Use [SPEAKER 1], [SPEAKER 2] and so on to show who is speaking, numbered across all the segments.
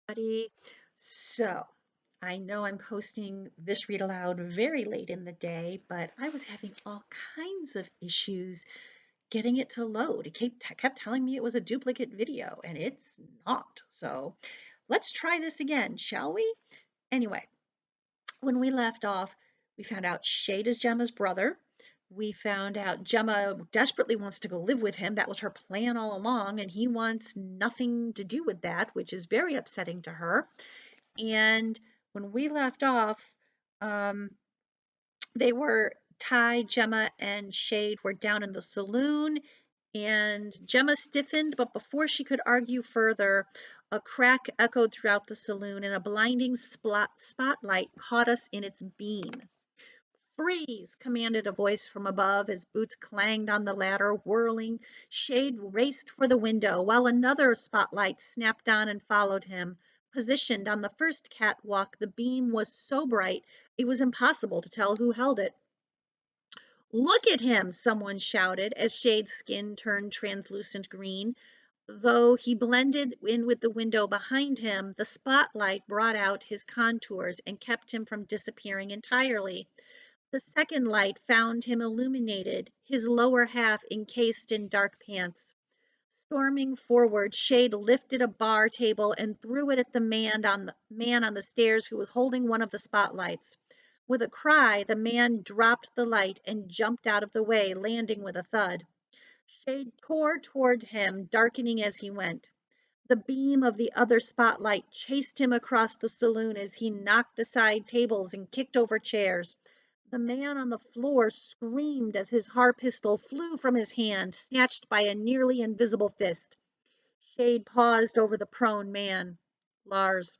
[SPEAKER 1] Everybody. So, I know I'm posting this read aloud very late in the day, but I was having all kinds of issues getting it to load. It kept telling me it was a duplicate video, and it's not. So, let's try this again, shall we? Anyway, when we left off, we found out Shade is Gemma's brother. We found out Gemma desperately wants to go live with him. That was her plan all along, and he wants nothing to do with that, which is very upsetting to her. And when we left off, um, they were Ty, Gemma, and Shade were down in the saloon, and Gemma stiffened, but before she could argue further, a crack echoed throughout the saloon, and a blinding spotlight caught us in its beam. "Freeze!" commanded a voice from above as boots clanged on the ladder. Whirling, Shade raced for the window, while another spotlight snapped on and followed him. Positioned on the first catwalk, the beam was so bright it was impossible to tell who held it. "Look at him!" someone shouted as Shade's skin turned translucent green. Though he blended in with the window behind him, the spotlight brought out his contours and kept him from disappearing entirely. The second light found him illuminated, his lower half encased in dark pants. Storming forward, Shade lifted a bar table and threw it at the man on the stairs who was holding one of the spotlights. With a cry, the man dropped the light and jumped out of the way, landing with a thud. Shade tore toward him, darkening as he went. The beam of the other spotlight chased him across the saloon as he knocked aside tables and kicked over chairs. The man on the floor screamed as his pistol flew from his hand, snatched by a nearly invisible fist. Shade paused over the prone man. Lars.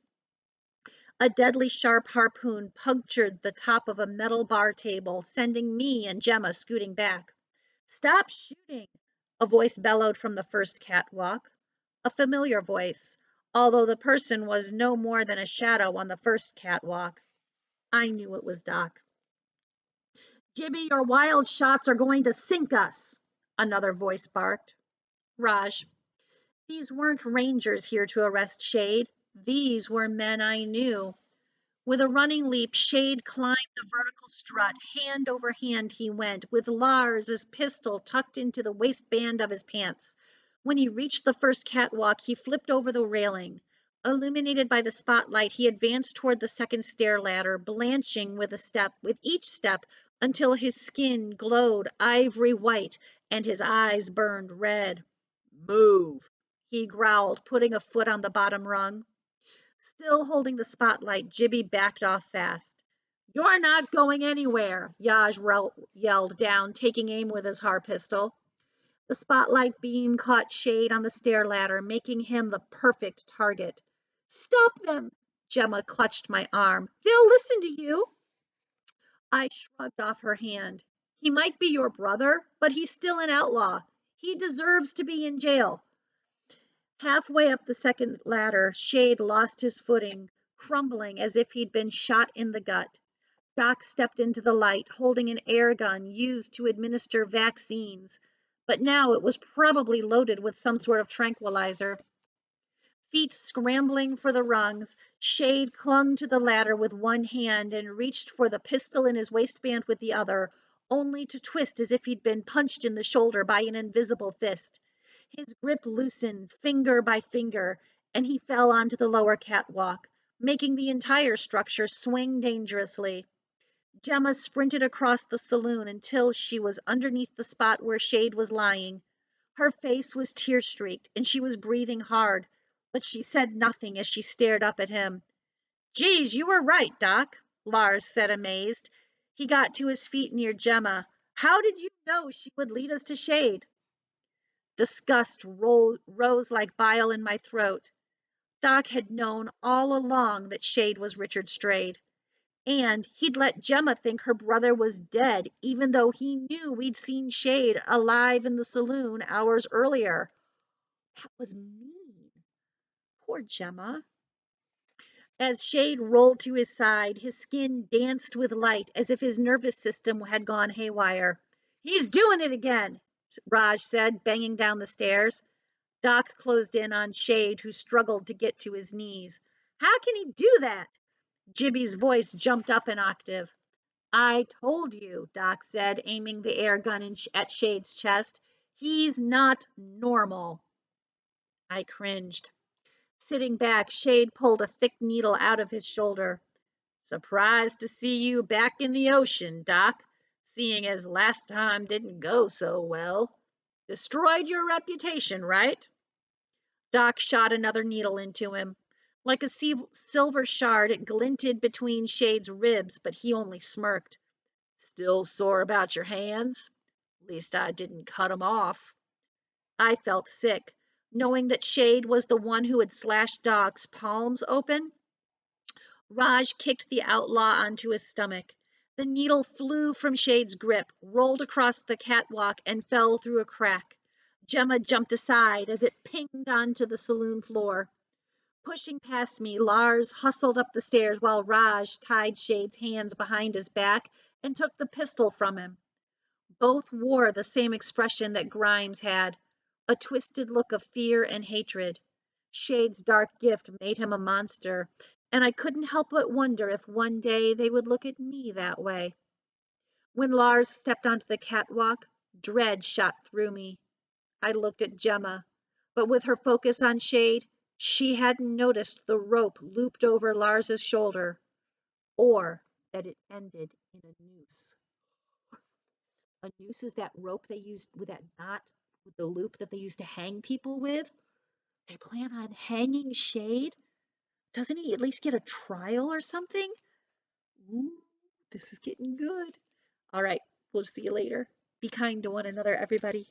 [SPEAKER 1] A deadly sharp harpoon punctured the top of a metal bar table, sending me and Gemma scooting back. "Stop shooting!" a voice bellowed from the first catwalk. A familiar voice, although the person was no more than a shadow on the first catwalk. I knew it was Doc. "Jimmy, your wild shots are going to sink us," another voice barked. Raj. These weren't rangers here to arrest Shade. These were men I knew. With a running leap, Shade climbed a vertical strut. Hand over hand he went, with Lars's pistol tucked into the waistband of his pants. When he reached the first catwalk, he flipped over the railing. Illuminated by the spotlight, he advanced toward the second stair ladder, blanching with each step until his skin glowed ivory white and his eyes burned red. "Move," he growled, putting a foot on the bottom rung. Still holding the spotlight, Jimmy backed off fast. "You're not going anywhere," yelled down, taking aim with his pistol. The spotlight beam caught Shade on the stair ladder, making him the perfect target. "Stop them!" Gemma clutched my arm. "They'll listen to you." I shrugged off her hand. "He might be your brother, but he's still an outlaw. He deserves to be in jail." Halfway up the second ladder, Shade lost his footing, crumbling as if he'd been shot in the gut. Doc stepped into the light, holding an air gun used to administer vaccines, but now it was probably loaded with some sort of tranquilizer. Feet scrambling for the rungs, Shade clung to the ladder with one hand and reached for the pistol in his waistband with the other, only to twist as if he'd been punched in the shoulder by an invisible fist. His grip loosened, finger by finger, and he fell onto the lower catwalk, making the entire structure swing dangerously. Gemma sprinted across the saloon until she was underneath the spot where Shade was lying. Her face was tear-streaked, and she was breathing hard, but she said nothing as she stared up at him. "Geez, you were right, Doc," Lars said, amazed. He got to his feet near Gemma. "How did you know she would lead us to Shade?" Disgust rose like bile in my throat. Doc had known all along that Shade was Richard Strayed, and he'd let Gemma think her brother was dead, even though he knew we'd seen Shade alive in the saloon hours earlier. That was mean. Poor Gemma. As Shade rolled to his side, his skin danced with light as if his nervous system had gone haywire. "He's doing it again," Raj said, banging down the stairs. Doc closed in on Shade, who struggled to get to his knees. How can he do that? Gibby's voice jumped up an octave. I told you, Doc said, aiming the air gun at Shade's chest. He's not normal. I cringed. Sitting back, Shade pulled a thick needle out of his shoulder. Surprised to see you back in the ocean, Doc, seeing as last time didn't go so well. Destroyed your reputation, right? Doc shot another needle into him. Like a silver shard, it glinted between Shade's ribs, but he only smirked. Still sore about your hands? At least I didn't cut 'em off. I felt sick, knowing that Shade was the one who had slashed Doc's palms open. Raj kicked the outlaw onto his stomach. The needle flew from Shade's grip, rolled across the catwalk, and fell through a crack. Gemma jumped aside as it pinged onto the saloon floor. Pushing past me, Lars hustled up the stairs while Raj tied Shade's hands behind his back and took the pistol from him. Both wore the same expression that Grimes had, a twisted look of fear and hatred. Shade's dark gift made him a monster, and I couldn't help but wonder if one day they would look at me that way. When Lars stepped onto the catwalk, dread shot through me. I looked at Gemma, but with her focus on Shade, she hadn't noticed the rope looped over Lars's shoulder, or that it ended in a noose. A noose is that rope they used with that knot, with the loop that they used to hang people with. They plan on hanging Shade? Doesn't he at least get a trial or something? Ooh, this is getting good. All right, we'll see you later. Be kind to one another, everybody.